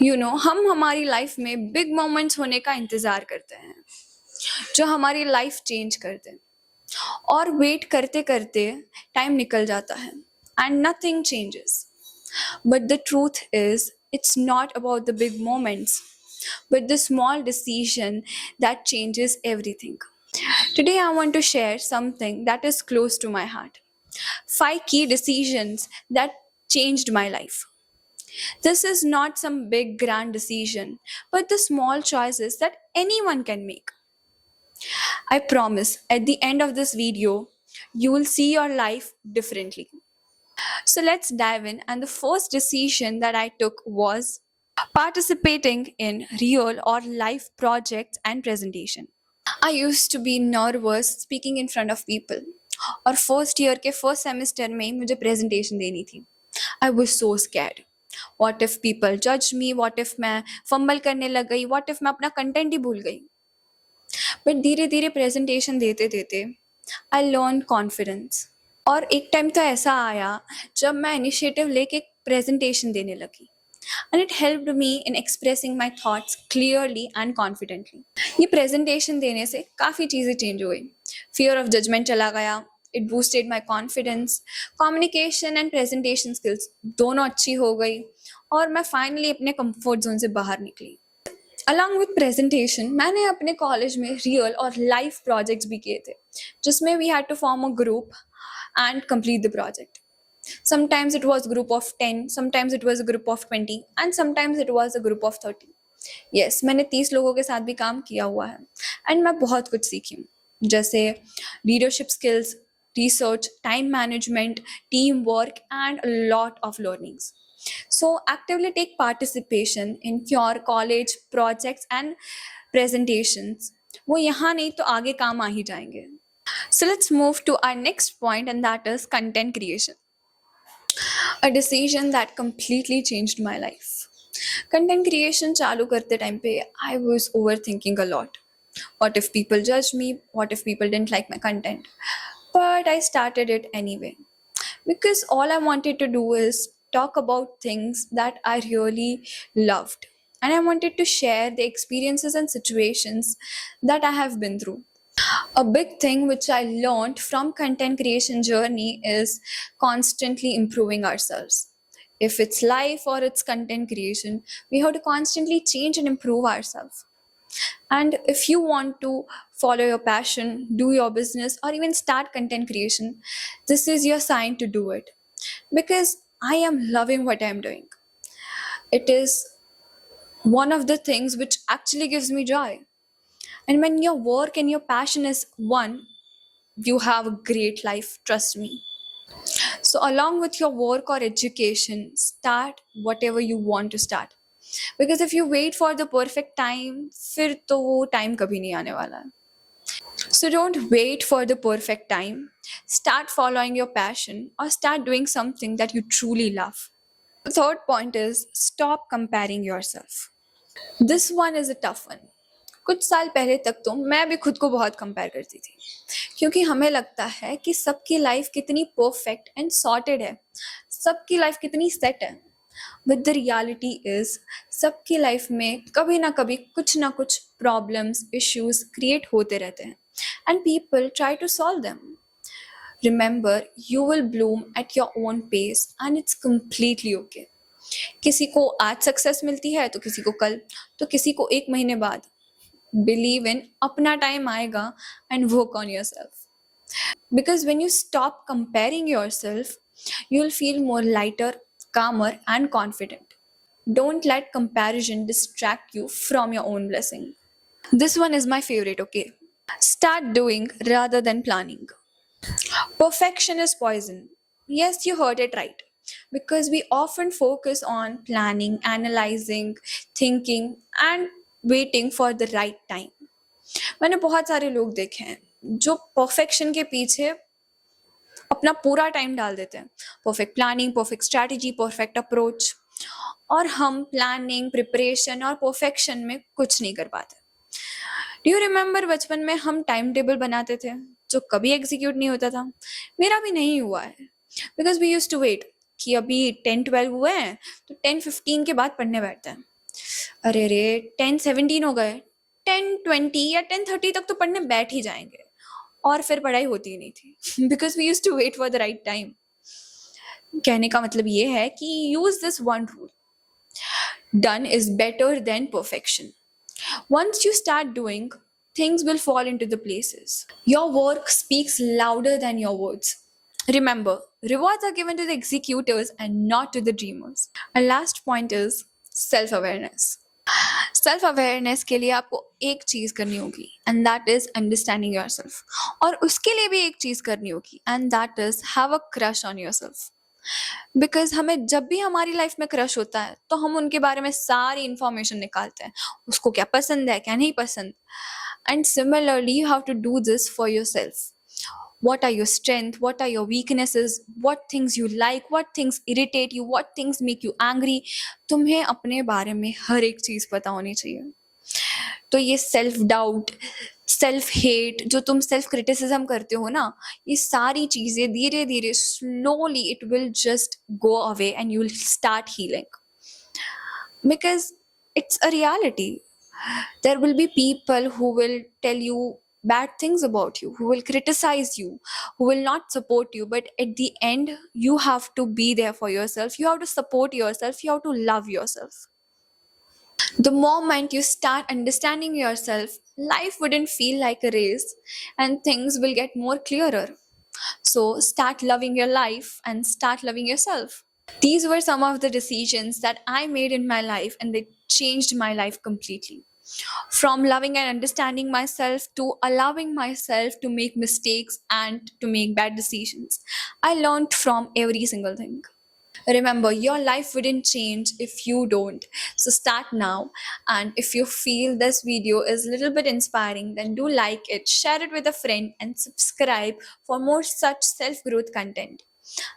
हम हमारी लाइफ में बिग मोमेंट्स होने का इंतजार करते हैं जो हमारी लाइफ चेंज कर दें। और वेट करते करते टाइम निकल जाता है and nothing changes. But the truth is it's not about the big moments but the small decision that changes everything. Today I want to share something that is close to my heart. 5 key decisions that changed my life. This is not some big grand decision, but the small choices that anyone can make. I promise at the end of this video, you will see your life differently. So let's dive in. And the first decision that I took was participating in real or live projects and presentation. I used to be nervous speaking in front of people. और first year के first semester में मुझे presentation देनी थी. I was so scared. What if people जज मी, what if मैं fumble करने लग गई, वॉट इफ मैं अपना कंटेंट ही भूल गई. बट धीरे धीरे प्रेजेंटेशन देते देते आई लर्न कॉन्फिडेंस. और एक टाइम तो ऐसा आया जब मैं इनिशिएटिव लेके एक प्रेजेंटेशन देने लगी and it helped me in expressing my thoughts clearly and confidently. ये प्रेजेंटेशन देने से काफ़ी चीज़ें चेंज हो गई. फियर ऑफ जजमेंट चला गया. It boosted my confidence. Communication and presentation skills दोनों अच्छी हो गई और मैं फाइनली अपने कंफर्ट जोन से बाहर निकली. अलॉन्ग विथ प्रेजेंटेशन मैंने अपने कॉलेज में रियल और लाइव प्रोजेक्ट्स भी किए थे जिसमें we had to form a group and complete the project. Sometimes it was a group of 10, sometimes it was a group of 20, and sometimes it was a group of 30. Yes, मैंने 30 लोगों के साथ भी काम किया हुआ है एंड मैं बहुत कुछ सीखी हूँ, जैसे leadership skills, research, time management, team work and a lot of learnings. So actively take participation in your college projects and presentations. वो यहाँ नहीं तो आगे काम आ ही जाएंगे. So let's move to our next point, and that is content creation. A decision that completely changed my life. Content creation चालू करते time पे I was overthinking a lot. What if people judge me? What if people didn't like my content? But I started it anyway. Because all I wanted to do is talk about things that I really loved. And I wanted to share the experiences and situations that I have been through. A big thing which I learned from content creation journey is constantly improving ourselves. If it's life or it's content creation, we have to constantly change and improve ourselves. And if you want to follow your passion, do your business, or even start content creation, this is your sign to do it. Because I am loving what I am doing. It is one of the things which actually gives me joy. And when your work and your passion is one, you have a great life, trust me. So along with your work or education, start whatever you want to start. Because if you wait for the perfect time, फिर तो वो time कभी नहीं आने वाला है. So don't wait for the perfect time. Start following your passion or start doing something that you truly love. The third point is stop comparing yourself. This one is a tough one. कुछ साल पहले तक तो मैं भी खुद को बहुत कंपेयर करती थी क्योंकि हमें लगता है कि सबकी लाइफ कितनी परफेक्ट एंड सॉर्टेड है, सबकी लाइफ कितनी सेट है. बट द रियलिटी इज सबकी लाइफ में कभी ना कुछ प्रॉब्लम्स, इश्यूज क्रिएट होते रहते हैं and people try to solve them. Remember, you will bloom at your own pace and it's completely okay. किसी को आज सक्सेस मिलती है तो किसी को कल, तो किसी को 1 महीने बाद. Believe in अपना टाइम आएगा and work on yourself. Because when you stop comparing yourself, you'll feel more lighter, calmer and confident. Don't let comparison distract you from your own blessing. This one is my favorite, okay? Start doing rather than planning. Perfection is poison. Yes, you heard it right. Because we often focus on planning, analyzing, thinking and waiting for the right time. मैंने बहुत सारे लोग देखे हैं जो perfection के पीछे अपना पूरा टाइम डाल देते हैं. Perfect planning, perfect strategy, perfect approach. और हम प्लानिंग, प्रिपरेशन और परफेक्शन में कुछ नहीं कर पाते. डू यू रिमेंबर बचपन में हम टाइम टेबल बनाते थे जो कभी एग्जीक्यूट नहीं होता था? मेरा भी नहीं हुआ है. Because we used to wait कि अभी 10-12 हुए हैं तो 10-15 के बाद पढ़ने बैठते हैं. अरे रे 10-17 हो गए, 10-20 या 10-30 तक तो पढ़ने बैठ ही जाएंगे और फिर पढ़ाई होती ही नहीं थी because we use to wait for the right time. कहने का मतलब ये है कि use this one rule, done is better than perfection. Once you start doing, things will fall into the places. Your work speaks louder than your words. Remember, rewards are given to the executors and not to the dreamers. And last point is self awareness. Self awareness के लिए आपको एक चीज करनी होगी and that is understanding yourself, और उसके लिए भी एक चीज करनी होगी and that is have a crush on yourself. Because हमें जब भी हमारी लाइफ में क्रश होता है तो हम उनके बारे में सारी इंफॉर्मेशन निकालते हैं, उसको क्या पसंद है क्या नहीं पसंद। And similarly you have to do this for yourself. What are your strengths, what are your weaknesses, what things you like, what things irritate you, what things make you angry। तुम्हें अपने बारे में हर एक चीज पता होनी चाहिए। तो ये सेल्फ डाउट, सेल्फ हेट, जो तुम सेल्फ क्रिटिसिज्म करते हो ना, ये सारी चीजें धीरे धीरे slowly it will just go away and you will start healing, because it's a reality. There will be people who will tell you bad things about you, who will criticize you, who will not support you, but at the end you have to be there for yourself, you have to support yourself, you have to love yourself. The moment you start understanding yourself, life wouldn't feel like a race and things will get more clearer. So start loving your life and start loving yourself. These were some of the decisions that I made in my life and they changed my life completely. From loving and understanding myself to allowing myself to make mistakes and to make bad decisions, I learned from every single thing. Remember, your life wouldn't change if you don't. So start now. And if you feel this video is a little bit inspiring, then do like it, share it with a friend, and subscribe for more such self growth content.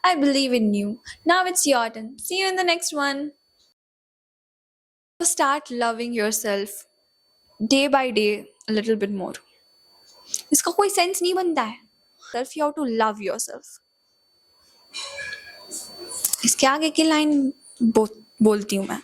I believe in you. Now it's your turn. See you in the next one. Start loving yourself day by day a little bit more. इसका कोई sense नहीं बनता है। Self, you have to love yourself. इसके आगे की line बोलती हूँ मैं।